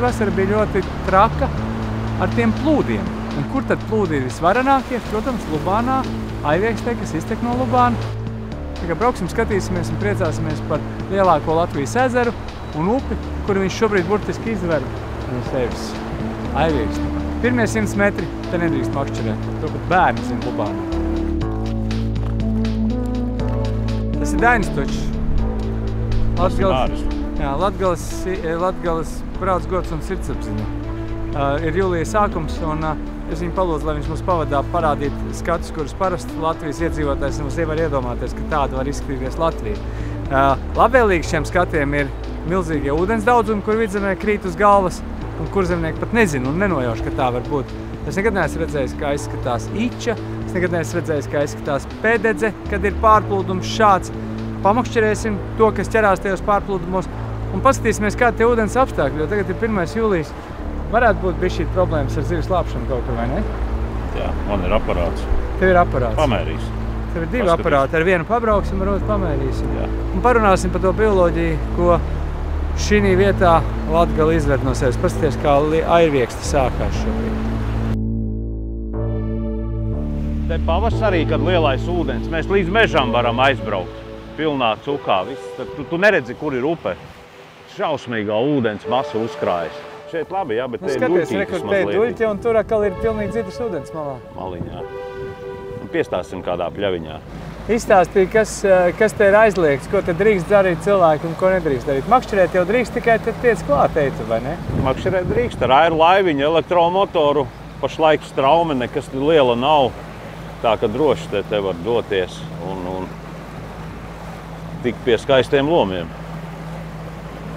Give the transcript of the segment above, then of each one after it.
šī vasara bija ļoti traka ar tiem plūdiem. Un kur tad plūdi ir visvarenākie? Protams, Lubānā, Aiviekstē, kas iztek no Lubāna. Tā kā brauksim, skatīsimies un priecāsimies par lielāko Latvijas ezeru un upi, kuru viņš šobrīd burtiski izver no sevis. Aiviekstē. Pirmie 100 metri te nedrīkst makšķerēt. Turpat bērni zina Lubānu. Tas ir Dainis Točs. Latgales braucgods un sirdsapziņa. Ir jūlija sākums, un es viņu palūdzu, lai viņš mums pavadā parādīt skatus, kurus parasti Latvijas iedzīvotājs mums nevar iedomāties, ka tāda var izskatīties Latvija. Labvēlīgi šiem skatiem ir milzīgie ūdens daudzumi, kur vidzemē krīt uz galvas, un kurzemnieki pat nezina un nenojauš, ka tā var būt. Es nekad neesmu redzējis, kā izskatās Iča, es nekad neesmu redzējis, kā izskatās Pēdedze, kad ir pārplūdums šāds. Pamakšķerēsim to, kas ķerās tajos pārplūdumos, un paskatīsimies, kādi tie ūdens apstākļi, jo tagad ir 1. jūlijas. Varētu būt bišķīt problēmas ar zivs lāpšanu kaut kur, vai ne? Jā, man ir aparāts. Tev ir aparāts? Pamērīs. Tev ir 2 aparāti, ar vienu pabrauksim, ar otru pamērīsim. Jā. Un parunāsim par to bioloģiju, ko šī vietā Latgale izver no sevis. Paskaties, kā Aiviekste sākās šobrīd. Te pavasarī, kad lielais ūdens, mēs līdz mežam varam aizbraukt. Pilnā cukā. Tu neredzi, kur ir upe. Šausmīgā ūdens masa uzkrājas. Šeit labi, jā, bet te ir duļķītis mazliet. Duļķi, un tur atkal ir pilnīgi citas ūdens malā. Maliņā. Un piestāsim kādā pļaviņā. Izstāstīja, kas te ir aizliegts, ko te drīkst darīt cilvēki un ko nedrīkst darīt. Makšķerēt jau drīkst, tikai te tiec klāt, teicu, vai ne? Makšķerēt drīkst ar aeru laiviņu, elektromotoru. Pašlaik straume nekas liela nav. Tā, ka droši te var doties un tikt pie skaistiem lomiem.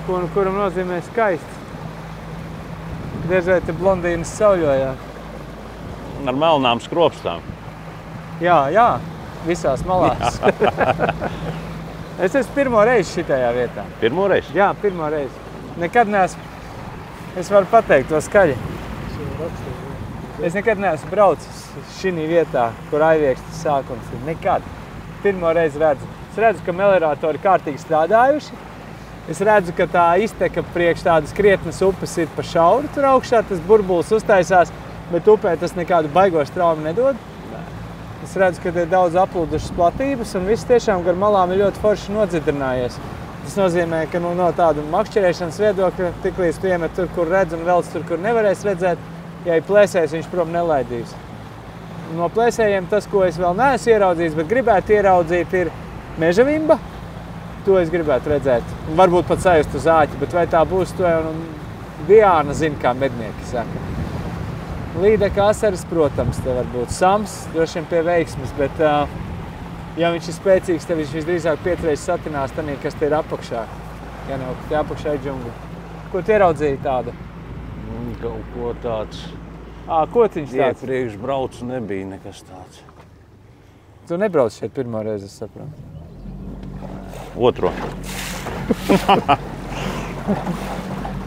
Kuram nozīmē skaists? Dažai te blondīnas sauļojās. Ar melnām skropstām. Jā, visās malās. Es esmu pirmo reizi šitajā vietā. Pirmo reizi? Jā, pirmo reizi. Nekad neesmu, es varu pateikt to skaļi. Es nekad neesmu braucis šī vietā, kur Aiviekstes sākums ir. Nekad. Pirmo reizi redzu. Es redzu, ka melioratori kārtīgi strādājuši. Es redzu, ka tā izteka priekš tādas krietnas upes ir pa šauru tur augšā, tas burbulis uztaisās, bet upē tas nekādu baigošu traumu nedod. Es redzu, ka ir daudz aplūdušas platības un viss tiešām gar malām ir ļoti forši nodzirdinājies. Tas nozīmē, ka no tāda makšķerēšanas viedokļa tiklīdz tu iemet tur, kur redz un velc tur, kur nevarēs redzēt, ja ir plēsējs, viņš prom nelaidīs. No plēsējiem tas, ko es vēl neesmu ieraudzījis, bet gribētu ieraudzīt, ir meža vimba. To es gribētu redzēt. Varbūt pat sajust uz āķi, bet vai tā būs to jau Diāna zina, kā mednieki saka. Līdeka asaras, protams, te var būt sams, droši vien pie veiksmes, bet ja viņš ir spēcīgs, tad viņš visdrīzāk 5 reizes satinās tanī, kas te ir apakšā. Ja nav, te apakšā ir džungļi. Ko tu ieraudzīji tādu? Kaut ko tāds. Kotiņš tāds? Iepriekš braucu nebija nekas tāds. Tu nebrauc šeit pirmo reizi, es saprotu. Otro.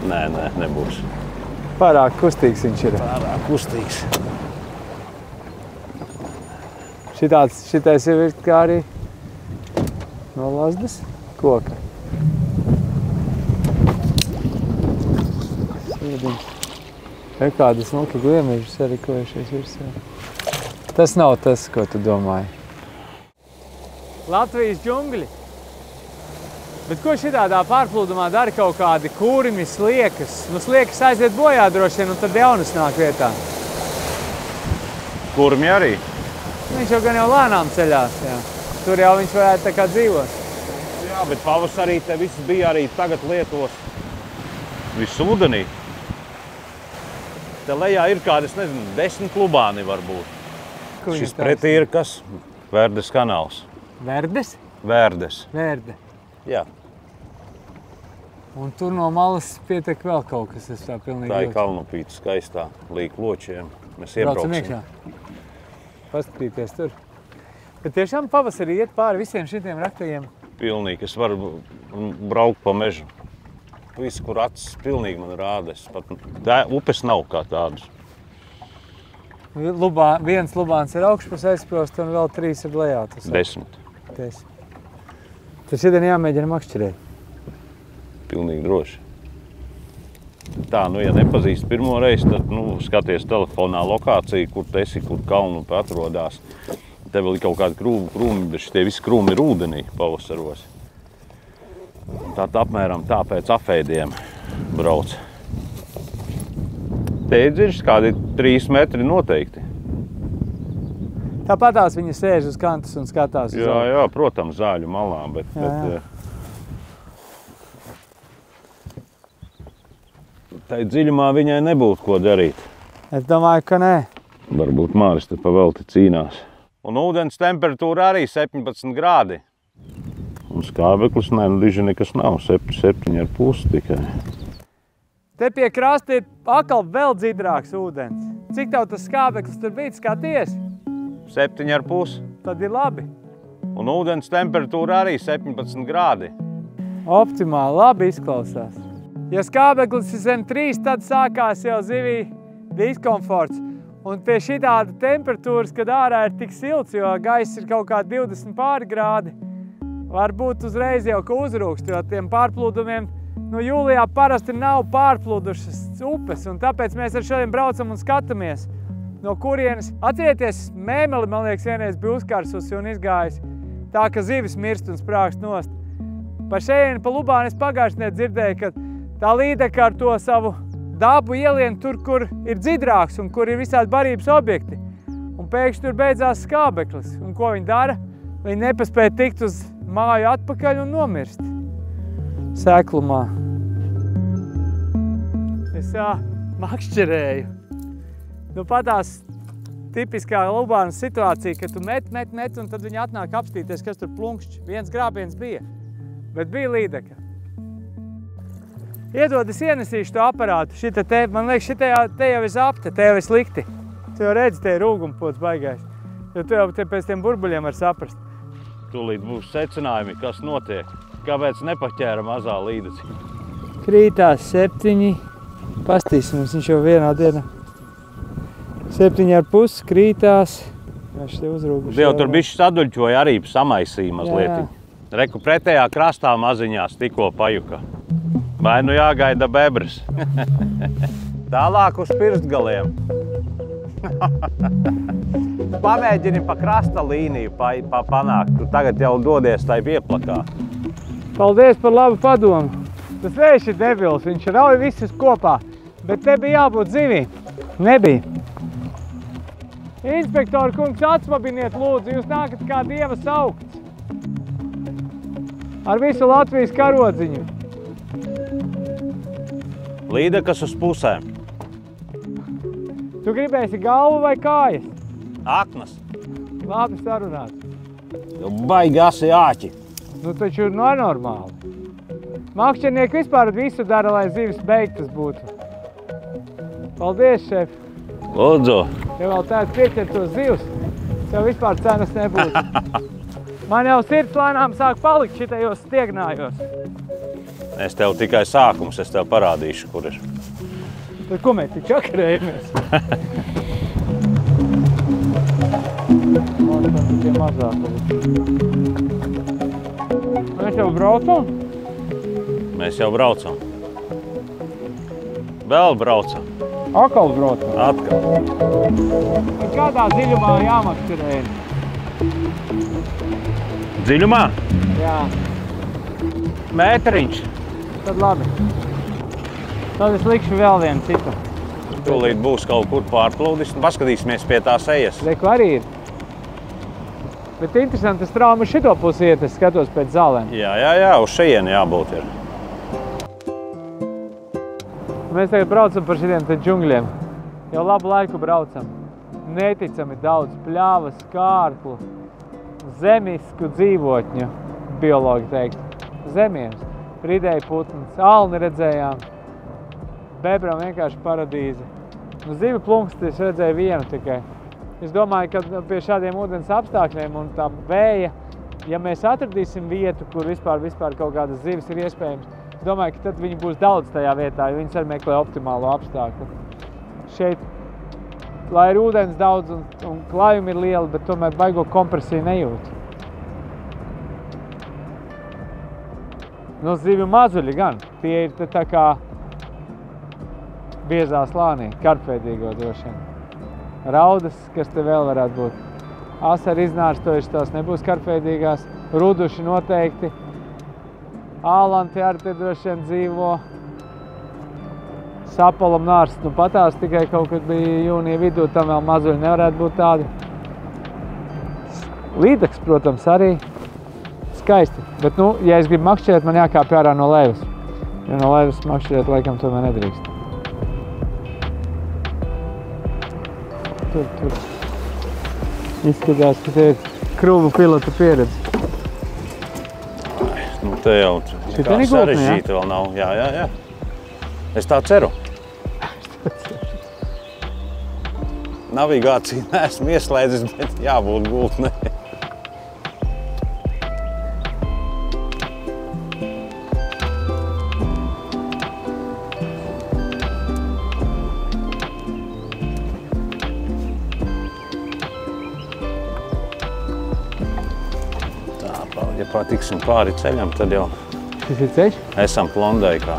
Nē, nebūs. Pārāk kustīgs viņš ir. Pārāk kustīgs. Šitais jau ir kā arī no lazdas koka. Sēdiņš. Ir kādas smuki gliemeži sarikojušies virsā. Tas nav tas, ko tu domāji. Latvijas džungļi. Bet ko šitādā pārplūdumā dara kaut kādi kūrimi, sliekas? Sliekas aiziet bojā droši vien, un tad jaunas nāk vietā. Kurmi arī? Viņš jau gan jau lēnām ceļās, jā. Tur jau viņš varētu tā kā dzīvot. Jā, bet pavasarī te viss bija arī tagad lietos. Viss ūdenī. Te lejā ir kādi, es nezinu, 10 klubāni varbūt. Šis pretī ir kas? Verdes kanāls. Verdes? Verdes. Verde. Jā. Un tur no malas pietek vēl kaut kas, es tā pilnīgi Tā ir kalnupīta skaistā, līk ločiem. Mēs iebrauksim. Braucam iekšā. Paskatīties tur. Bet tiešām pavasarī iet pāri visiem šitiem raktajiem. Pilnīgi, es varu braukt pa mežu. Viss, kur acis pilnīgi man rādas. Pat upes nav kā tādas. Viens Lubāns ir augšpus aizprost un vēl 3 ir lejā. 10. Tad šodien jāmēģina makšķerēt. Pilnīgi droši. Tā, nu, ja nepazīst pirmo reizi, tad, nu, skaties telefonā lokāciju, kur tu esi, kur kalnu atrodās. Te vēl ir kaut kādi krūmi, bet šitie visi krūmi ir ūdenī pavasaros. Tātad apmēram tā pēc afēdiem brauc. Te ir dziļš kādi 3 metri noteikti. Tāpatās viņi sēž uz kantas un skatās uz Jā, jā, protams, zāļu malā, bet tai dziļumā viņai nebūtu ko darīt. Es domāju, ka nē. Varbūt Māris te pavelti cīnās. Un ūdens temperatūra arī 17 grādi. Un skābeklis, nē, nu diži nekas nav, 7,5 tikai. Te pie krasta ir atkal vēl dzidrāks ūdens. Cik tev tas skābeklis tur bija, skaties? 7,5. Tad ir labi. Un ūdens temperatūra arī 17 grādi. Optimāli, labi izklausās. Ja skābeklis ir zem 3, tad sākās jau zivī diskomforts. Un pie šitāda temperatūras, kad ārā ir tik silts, jo gaiss ir kaut kā 20 pāri grādi, varbūt uzreiz jau ka uzrūkst, jo tiem pārplūdumiem jūlijā parasti nav pārplūdušas upes, un tāpēc mēs ar šodien braucam un skatāmies, no kurienes. Atcerieties, mēmeli, man liekas, vienreiz bija uzkarsusi un izgājis tā, ka zivis mirst un sprākst nost. Pa šejienu, pa Lubānu es pagājušajā dzirdēju, ka tā līdeka ar to savu dabu ielien tur, kur ir dzidrāks un kur ir visādi barības objekti. Un pēkšņi tur beidzās skābeklis. Un ko viņi dara? Viņi nepaspēja tikt uz māju atpakaļ un nomirst. Seklumā. Es makšķerēju. Nu patās tipiskā Lubānas situācija, ka tu met, un tad viņi atnāk apstīties, kas tur plunkšķi. Viens grābiens bija, bet bija līdeka. Iedod, es ienesīšu to aparātu. Šita te, man liekas, te jau ir zapte, te jau ir slikti. Tu jau redzi, te ir rūgumpots baigais. Jo tu jau te pēc tiem burbuļiem var saprast. Tūlīt būs secinājumi, kas notiek. Kāpēc nepaķēra mazā līdeci? Krītās 7. Pastīsim, viņš jau vienā dienā. 7,5 krītās. Viņš te uzrūguši. Jau tur bišķi saduļķoja arī samaisīja mazliet. Reku pretējā krastā maziņās tikko pajuka. Vai nu jāgaida bebras. Tālāk uz pirkstgaliem. Pamēģini pa krasta līniju panākt. Tu tagad jau dodies tai pieplakā. Paldies par labu padomu. Tas vējš ir debils, viņš rauj visus kopā. Bet te bija jābūt zivī. Nebija. Inspektori kungs, atsmabiniet lūdzu, jūs nākat kā dieva saukts. Ar visu Latvijas karodziņu. Līdekas uz pusēm. Tu gribēsi galvu vai kājas? Aknas. Labi sarunāt. Baigi asi āķi. Nu taču nenormāli. Makšķernieki vispār visu dara, lai zivis beigtas būtu. Paldies, šef. Lūdzu. Ja vēl tāds pieķert tos zivs, tev vispār cenas nebūtu. Man jau sirds lēnām sāk palikt šitajos stiegnājos. Es tev tikai sākums, es tev parādīšu, kur ir. Tad ko mēs tik čakarējamies? Mēs jau braucam? Mēs jau braucam. Vēl braucam. Atkal braucam? Atkal. Kādā dziļumā jāmakšķerēja? Dziļumā? Jā. Mētriņš. Tad labi. Tad es likšu vēl vienu citu. Tūlīt būs kaut kur pārplūdis. Paskatīsimies pie tās ejas. Reku arī ir. Bet interesanti, es traumu šito pusi iet, es skatos pēc zālēm. Jā, uz šejieni jābūt ir. Mēs tagad braucam par šitiem te džungļiem. Jau labu laiku braucam. Neticami daudz pļāvas, kārklu, zemisku dzīvotņu, biologi teikt. Zemienes, ridēja putns, alni redzējām, bebram vienkārši paradīze. Nu, zivi plunkstas es redzēju vienu tikai. Es domāju, ka pie šādiem ūdens apstākļiem un tā vēja, ja mēs atradīsim vietu, kur vispār kaut kādas zivis ir iespējams, es domāju, ka tad viņi būs daudz tajā vietā, jo viņas arī meklē optimālo apstākļu. Šeit, lai ir ūdens daudz un klājumi ir lieli, bet tomēr baigo kompresiju nejūt. Nu, zivju mazuļi gan. Tie ir tā kā biezā slānī, karpveidīgo droši vien. Raudas, kas te vēl varētu būt. Asari iznārstojuši tās nebūs karpveidīgās. Ruduši noteikti. Ālanti arī te droši vien dzīvo. Sapalam nārsts, nu patās tikai kaut kad bija jūnija vidū, tam vēl mazuļi nevarētu būt tādi. Līdaks, protams, arī skaisti. Bet, nu, ja es gribu makšķerēt, man jākāpj ārā no lejus. Jo no lejus makšķerēt laikam tomēr nedrīkst. Tur. Izskatās, ka te ir kruvu pilota pieredze. Nu, te jau kā sarežģīta vēl nav. Jā. Es tā ceru. Navigāciju neesmu ieslēdzis, bet jābūt gultnē. Ja patiksim pāri ceļam, tad jau Šis ir ceļš? Esam Klondaikā.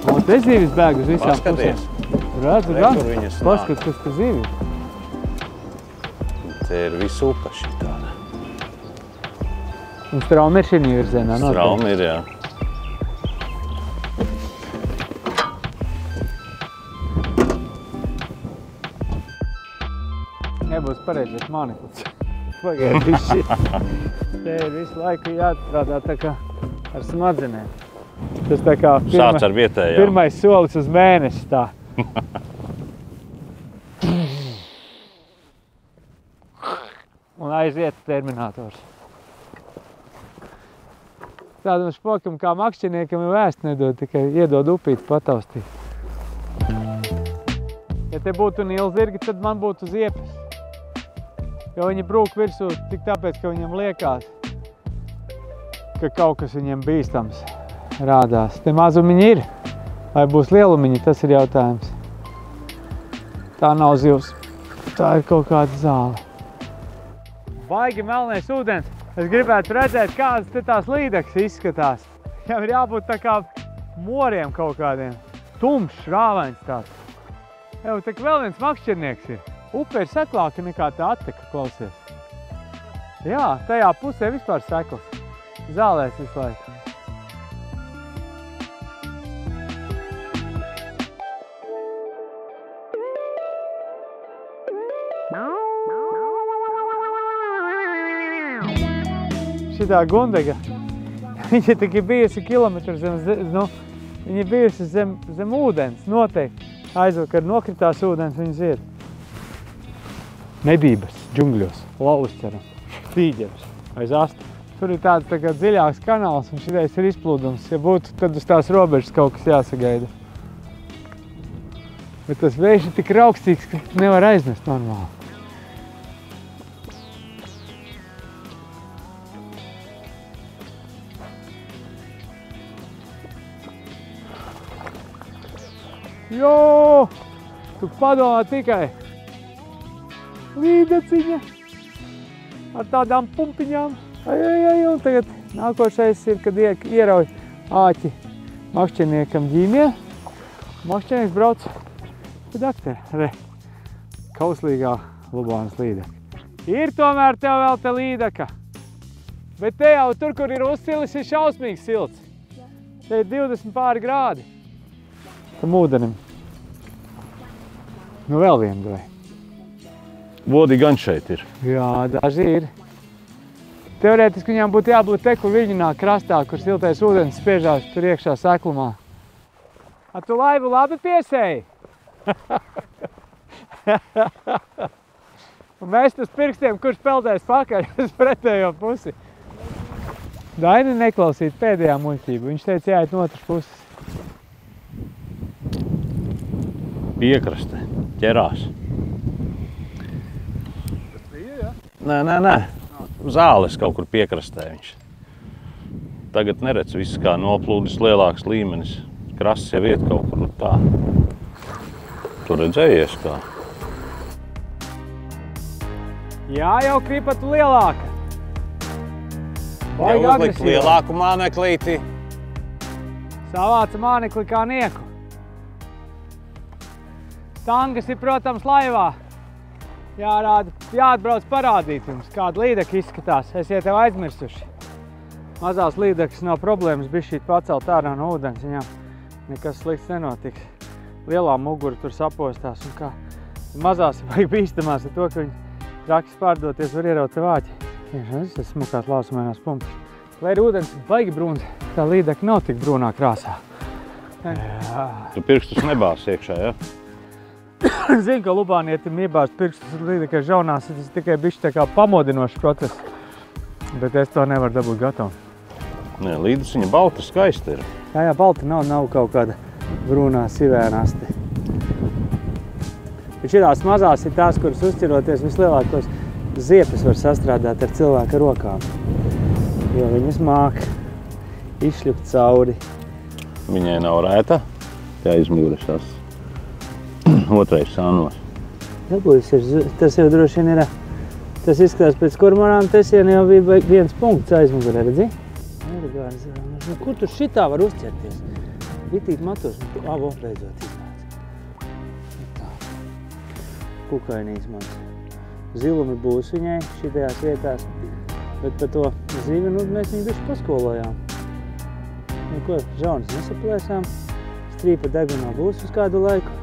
O, te zīvis bēg uz visām Paskaties. pusēm. Redzu, gan. Paskat, kas te zīvis. Te ir visu upa šī tāda. Un straumi ir šī virzienā. Straumi ir, jā. Nebūs pareizais manikuls. Pagaidīši. Te ir visu laiku jāatstrādā tā kā ar smadzenēm. Tas tā kā Sāc ar vietējām. Pirmais solis uz mēnesi tā. Un aiziet terminators. Tādam špokam kā makšķerniekam ir vēst nedod, tikai iedod upīti pataustīt. Ja te būtu nilzirgi, tad man būtu ziepes. Jo viņi brūk virsū tik tāpēc, ka viņam liekas, ka kaut kas viņiem bīstams rādās. Te mazumiņi ir, vai būs lielumiņi, tas ir jautājums. Tā nav zivs, tā ir kaut kāda zāle. Baigi melnais ūdens. Es gribētu redzēt, kādas te tās līdeks izskatās. Viņam ir jābūt tā kā moriem kaut kādiem. Tumšs, rāvains tāds. Jau, tā kā vēl viens makšķernieks ir. Upe ir seklāka nekā tā atteka, klausies. Jā, tajā pusē vispār sekls. Zālēs visu laiku. Šitā Gundega, viņa tikai bijusi kilometru viņa bijusi zem ūdens, noteikti. Aizvakar nokritās ūdens, viņas iet. Medības, džungļos, lauzceram, tīģeris, aiz astu. Tur ir tāds tā kā dziļāks kanāls un šitais ir izplūdums. Ja būtu, tad uz tās robežas kaut kas jāsagaida. Bet tas vējš ir tik raukstīgs, ka nevar aiznest normāli. Jo! Tu padomā tikai līdeciņa ar tādām pumpiņām. Un tagad nākošais ir, kad ierauj āķi makšķerniekam ģīmie. Makšķernieks brauc pie daktera. Re, kauslīgā Lubānas līdeka. Ir tomēr tev vēl te līdeka. Bet te jau tur, kur ir uzsilis, ir šausmīgi silts. Te ir 20 pāri grādi. Tam ūdenim. Nu vēl vienu vai. Vodi gan šeit ir. Jā, daži ir. Teorētiski viņām būtu jābūt te, kur Viļņinā krastā, kur siltais ūdens spiežās tur iekšā seklumā. A tu laivu labi piesēji? Un mēs uz pirkstiem, kurš peldēs pakaļ uz pretējo pusi. Daini neklausīt pēdējā muļķību. Viņš teica jāiet no otras puses. Piekraste, ķerās. Tas bija, jā? Nē. Zāles kaut kur piekrastē viņš. Tagad neredz viss kā noplūdis lielāks līmenis. Krasts jau iet kaut kur tā. Tu redzējies kā? Jā, jau kripatu lielāka. Jau uzlikt lielāku māneklīti. Savāca mānekli kā nieku. Stangas ir, protams, laivā. Jāatbrauc parādīt jums, kāda līdeka izskatās. Esiet jau aizmirsuši. Mazās līdekas nav problēmas, bišķīt pacelt ārā no ūdens, viņām nekas slikts nenotiks. Lielā mugura tur sapostās un kā. Mazās vajag bīstamās ar to, ka viņi traki spārdoties var ieraut tev āķi. Tas smukās lāsumainās pumpis. Lai ir ūdens baigi brūns, tā līdeka nav tik brūnā krāsā. Tu pirkstus nebās iekšā, ja? Zinu, ka lubānietim iebāzt pirkstus līdekai žaunās, tas tikai bišķi tā kā pamodinošs process. Bet es to nevaru dabūt gatavu. Nē, līdus viņa balta skaista ir. Jā, balta nav kaut kāda brūnā sivēnasti. Bet šitās mazās ir tās, kuras uzķiroties vislielākos ziepes var sastrādāt ar cilvēka rokām. Jo viņas māk izšļukt cauri. Viņai nav rēta, tā aizmugures tās otrais sānos. Dabūjas ir, tas jau droši vien ir, tas izskatās pēc kormorām, tas jau bija viens punkts aizmugurē, redzi? Kur tu šitā var uzķerties? Vitīt matos, avo, beidzot iznāca. Kukainīts mans. Zilumi būs viņai šitajās vietās, bet par to zivi, mēs viņu bišķi paskolojām. Neko, žaunas nesaplēsām, strīpa degunā būs uz kādu laiku.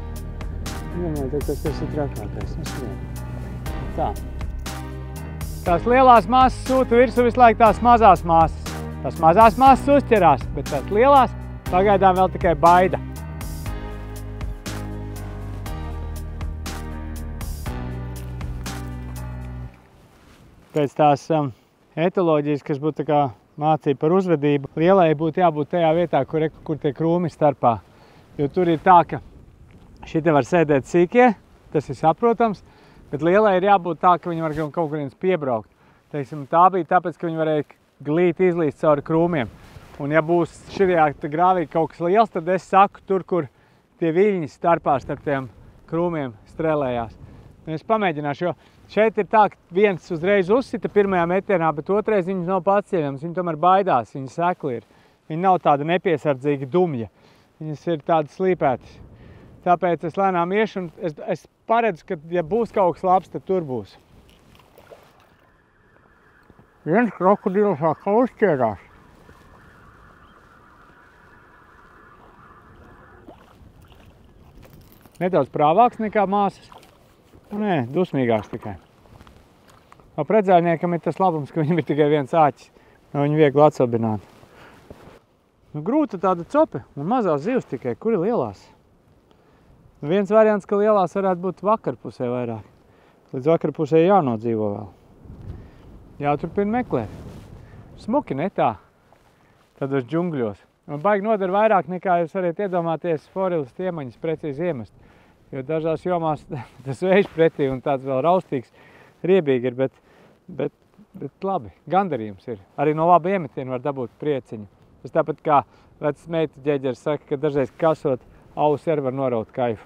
Domāju, tas ir trakākais, neskrien. Tā. Tās lielās māsas sūta virsū visu laiku tās mazās māsas. Tās mazās māsas uzķerās, bet tās lielās pagaidām vēl tikai baida. Pēc tās etoloģijas, kas būtu tā kā mācība par uzvedību, lielai būtu jābūt tajā vietā, kur tie krūmi starpā. Jo tur ir tā, ka šitie var sēdēt sīkie, tas ir saprotams, bet lielai ir jābūt tā, ka viņi var kaut kurienes piebraukt. Teiksim, tā bija tāpēc, ka viņi varēja glīt izlīst cauri krūmiem. Un ja būs šajā grāvī kaut kas liels, tad es saku tur, kur tie viļņi starpā starp tiem krūmiem strēlējās. Un es pamēģināšu, jo šeit ir tā, ka viens uzreiz uzsita pirmajā metienā, bet otrais viņas nav pacieļams, viņi tomēr baidās, viņi sekli ir. Viņi nav tāda nepiesardzīgi dumja, viņas ir tādas slīpētas. Tāpēc es lēnām iešu un es paredzu, ka ja būs kaut kas labs, tad tur būs. Viens krokodils atkal uzķērās. Nedaudz prāvāks nekā māsas. Nē, dusmīgāks tikai. Predzēļniekam ir tas labums, ka viņam ir tikai viens āķis. Viņu viegli atsobināt. Grūta tāda cope un mazās zivs tikai. Kur ir lielās? Viens variants, ka lielās varētu būt vakarpusē vairāk. Līdz vakarpusē jānodzīvo vēl. Jāturpina meklēt. Smuki, ne tā? Tādos džungļos. Un baigi nodara vairāk nekā jūs varat iedomāties forilas tiemaņas precīzi iemest. Jo dažās jomās tas vējš pretī un tāds vēl raustīgs, riebīgi ir, bet labi, gandarījums ir. Arī no laba iemetiena var dabūt prieciņu. Tas tāpat kā vecs meitu ģeģeris saka, ka dažreiz kasot ausi arī var noraut kaifu.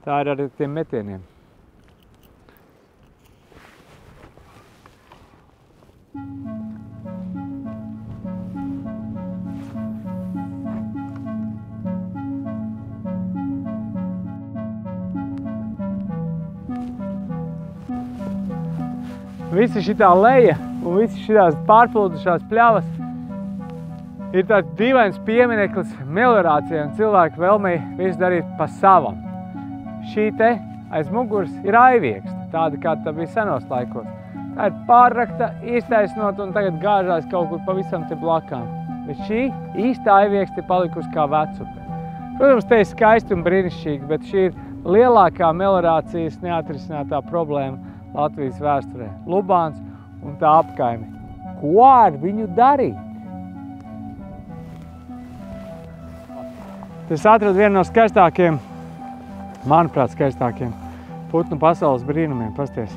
Tā ir arī tiem metieniem. Visi šitā leja un visi šitās pārplūdušās pļavas ir tāds dīvains piemineklis meliorācijai un cilvēku vēlmei visu darīt pa savam. Šī te aiz muguras ir aivieksta, tāda kā tā bija senos laikos. Tā ir pārrakta, iztaisnot un tagad gāžās kaut kur pavisam te blakām. Bet šī īstā aivieksta ir palikusi kā vecupe. Protams, te ir skaisti un brīnišķīgi, bet šī ir lielākā meliorācijas neatrisinātā problēma Latvijas vēsturē. Lubāns un tā apkaimi. Ko ar viņu darīt? Es atradu vienu no skaistākiem, manuprāt, skaistākiem putnu pasaules brīnumiem. Pasties.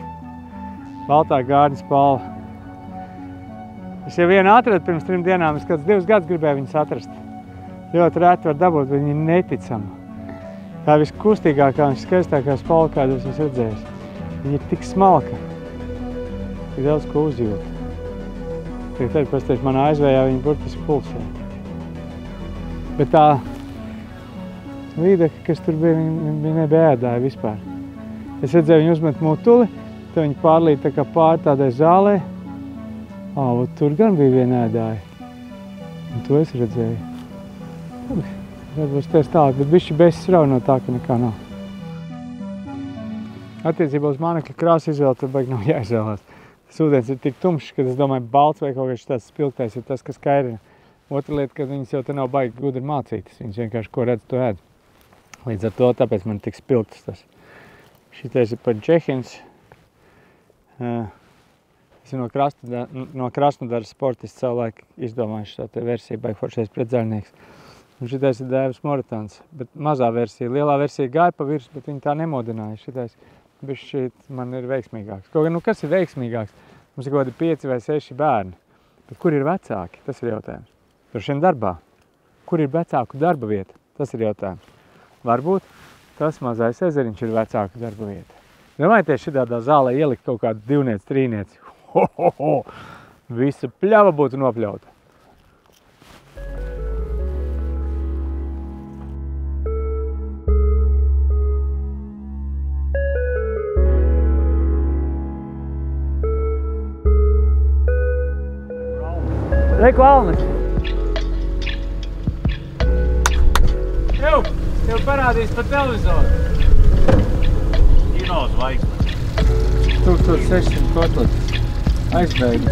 Baltā gārņa spalva. Es jau vienu atradu pirms 3 dienām, es kāds 2 gadus gribēju viņus atrast. Ļoti reti var dabūt, bet viņi ir neticama. Tā ir viskustīgākā un skaistākā spalva, kādu esmu redzējis. Viņa ir tik smalka, tik daudz ko uzjūt. Tad, pasties, manā aizvējā viņa burtiski pulsē. Bet tā līdeka, kas tur bija, viņa nebija ēdāja vispār. Es redzēju, viņi uzmet mutuli, tad viņi pārlīd tā kā pāri tādai zālē. Tur gan bija viena ēdāja. Un to es redzēju. Varbūt teiks tālāk, bet bišķi besis rauj no tā, ka nekā nav. Attiecībā uz mānekļa krāsu izvēle, tad baigi nav jāizvēlās. Tas ūdens ir tik tumšs, ka es domāju, balts vai kaut kāds tāds spilgtais ir tas, kas kairina. Otra lieta, ka viņas jau te nav baigi gudri mācītas. Viņas vienkārši ko redz, to ēd. Līdz ar to, tāpēc man tik spilgtas tas. Šitais ir par Čehins. Es no Krasnodara sportists savulaik izdomājuši šo te versiju, baigi foršais pretzaļnieks. Un šitais ir Dēvis Moratāns, bet mazā versija. Lielā versija gāja pa virs, bet viņi tā nemodināja. Šitais bišķi man ir veiksmīgāks. Kaut gan, kas ir veiksmīgāks? Mums ir kaut kādi 5 vai 6 bērni. Bet kur ir vecāki? Tas ir jautājums. Tur šiem darbā. Kur ir vecāku darba vieta? Tas ir jautājums. Varbūt tas mazais ezeriņš ir vecāku darba vieta. Domājieties, šitādā zālē ielikt kaut kādu 2, 3. Visa pļava būtu nopļauta. Reku Alnis! Tev parādīs pa televizoru. Kino zvaigznes. 1600 kotletes. Aizbēgu.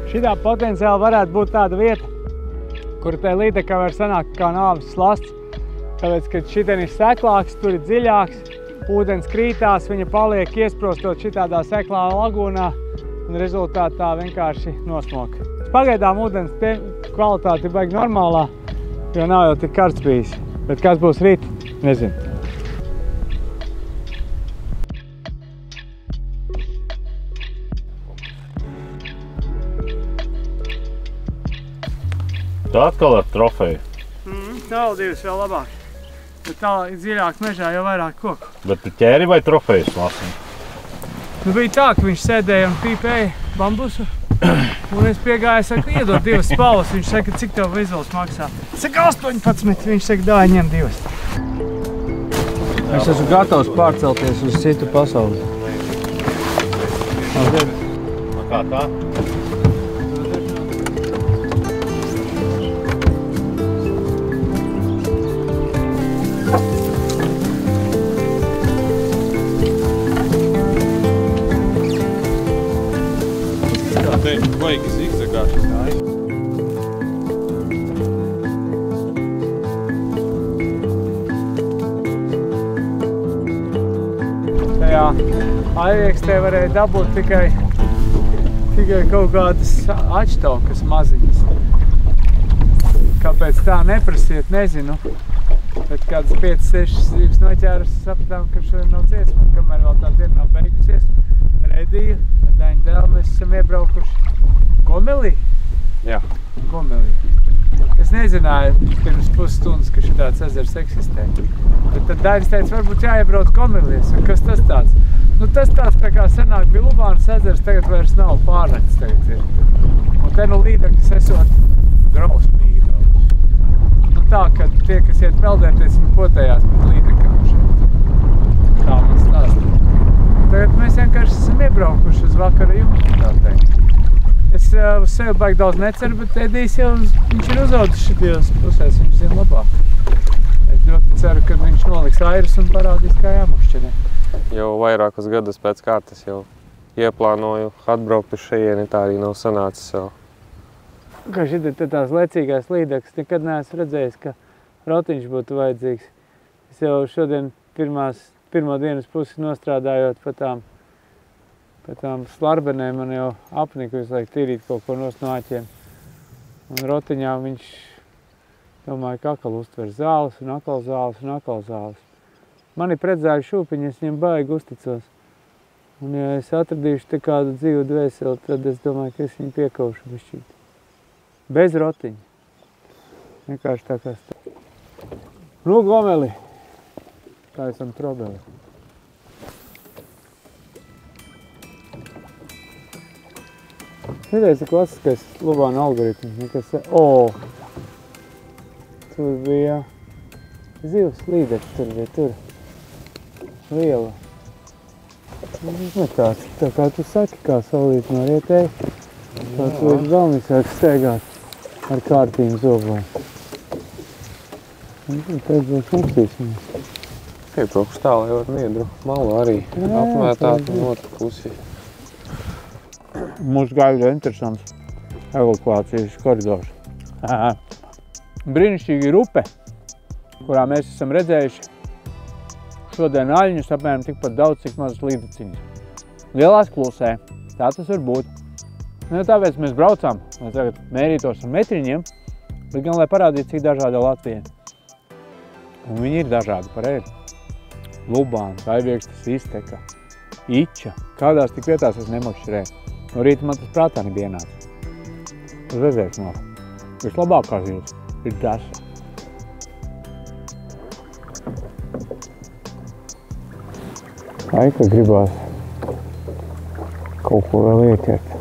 Šitā potenciāli varētu būt tāda vieta, kur tai līdekā var sanākt kā nāves slasts. Tāpēc, kad šitien ir seklāks, tur ir dziļāks, ūdens krītās, viņa paliek iesprostot šitādā seklā lagūnā un rezultātā vienkārši nosmok. Pagaidām ūdens kvalitāte ir baigi normālā, jo nav jau tik karsts bijis. Bet kas būs rīt, nezinu. Tā atkal ar trofeju. Tālādījus vēl labāk. Bet tālāk dziļāk mežā jau vairāk koku. Bet tu ķēri vai trofejas lasini? Nu bija tā, ka viņš sēdēja un pīpēja bambusu. Un es piegāju, saku, iedod 2 spalvas. Viņš saka, cik tev vizuāls maksā? Saka, 18. Viņš saka, dāj, ņem 2. Es esmu gatavs pārcelties uz citu pasauli. Kā tā? Baigi zigzagā šis kājas. Tajā aizviekstē varēja dabūt tikai kaut kādas atšķaukas maziņas. Kāpēc tā neprasiet, nezinu. Bet kādas 5-6 zīves noķēras, sapratām, ka šodien nav dziesma. Kamēr vēl tā diena nav beigusies, redīju, Daņa dēlu mēs esam iebraukuši Gomelī? Jā. Gomelī. Es nezināju pirms pusstundas, ka šitāds ezers eksistē. Bet tad Daņas teica, varbūt jāiebrauc Gomelīs. Un kas tas tāds? Nu tas tāds tā kā senāk bija Lubānas ezers, tagad vairs nav, pārnakts tagad ir. Un te nu līdekļus esot drausmīgi daudz. Nu tā, ka tie, kas iet peldēties, viņi potējās pret līdekļiem šeit. Tā man stāsta. Tagad mēs vienkārši esam iebraukuši uz vakara jumtu, tā teikt. Es uz sevi baigi daudz neceru, bet Edijs jau viņš ir uzaudzis šitajos pusēs, viņš zina labāk. Es ļoti ceru, ka viņš noliks airus un parādīs, kā jāmušķinē. Jau vairākus gadus pēc kārtas jau ieplānoju atbraukt uz šejieni, tā arī nav sanācis vēl. Kā šitā tās lecīgās līdekas, nekad neesmu redzējis, ka rotiņš būtu vajadzīgs. Es jau šodien pirmo dienas pusi nostrādājot pa tām slarbenēm, man jau apnika visu laiku tīrīt kaut ko nost no āķiem. Un rotiņā viņš, domāju, ka akal uztver zāles un akal zāles un akal zāles. Man ir pretzāļu šūpiņi, es viņiem baigi uzticos. Un ja es atradīšu te kādu dzīvu dvēseli, tad es domāju, ka es viņu piekaušu bišķīt. Bez rotiņa. Vienkārši tā kā stāv. Nu, gomeli. Tā esam trobeli. Redēsi klasiskais Lubāna algoritms. Nekas, tur bija zivs līdekļi, tur bija tur. Liela. Nu, tā kā tu saki, kā saulīt no rietēji, tā tu līdz galvenīs vajag steigāt ar kārtīm zobām. Un tad būs maksīsimies. Piebraukšu tā, lai var Niedru malu arī apmētāt un otru pusi. Mums gaida interesants evakuācijas koridors. Brīnišķīgi ir upe, kurā mēs esam redzējuši šodien aļņus apmēram tikpat daudz, cik mazas līdeciņas. Lielās klusē, tā tas var būt. Nu, tāpēc mēs braucām, lai tagad mērītos ar metriņiem, bet gan lai parādītu, cik dažāda Latvija. Un viņi ir dažādi par ēdu. Lubāna, Raiviekštas, Izteka, Iča. Kādās tik vietās es nemakšķirēju. No rīta man tas prātā nebija ienācis. Uz Vezēknoru. Vislabākā zivs ir dasa. Vai, ka gribās kaut ko vēl ieķert.